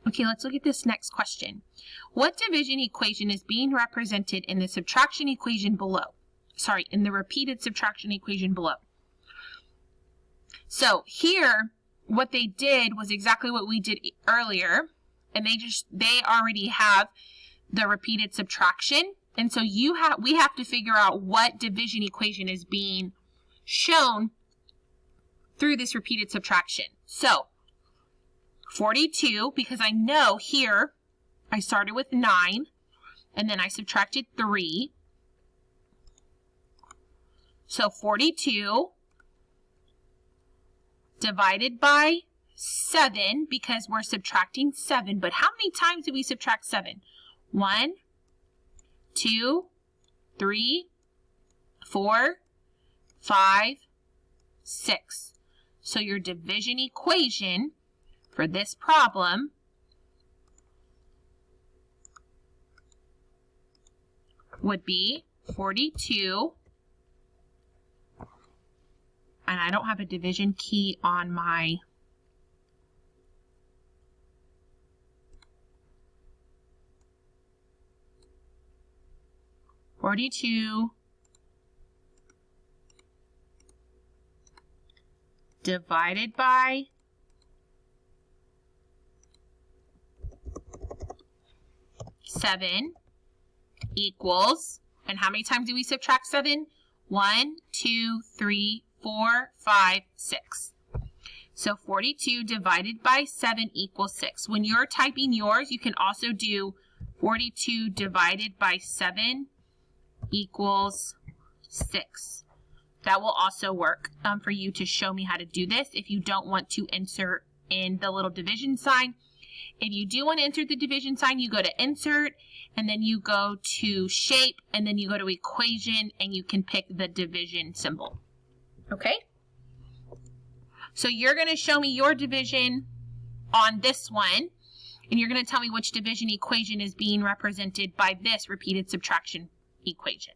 Okay, let's look at this next question. What division equation is being represented in the subtraction equation below? Sorry, in the repeated subtraction equation below. So here, what they did was exactly what we did earlier, and they already have the repeated subtraction, and so we have to figure out what division equation is being shown through this repeated subtraction. So 42, because I know here I started with 9 and then I subtracted 3. So 42 divided by 7, because we're subtracting 7. But how many times do we subtract 7? 1, 2, 3, 4, 5, 6. So your division equation for this problem would be 42, and I don't have a division key on my divided by 7 equals, and how many times do we subtract 7? 1, 2, 3, 4, 5, 6. So 42 divided by 7 equals 6. When you're typing yours, you can also do 42 divided by 7 equals 6. That will also work for you to show me how to do this if you don't want to insert in the little division sign. If you do want to enter the division sign, you go to Insert, and then you go to Shape, and then you go to Equation, and you can pick the division symbol. Okay? So you're going to show me your division on this one, and you're going to tell me which division equation is being represented by this repeated subtraction equation.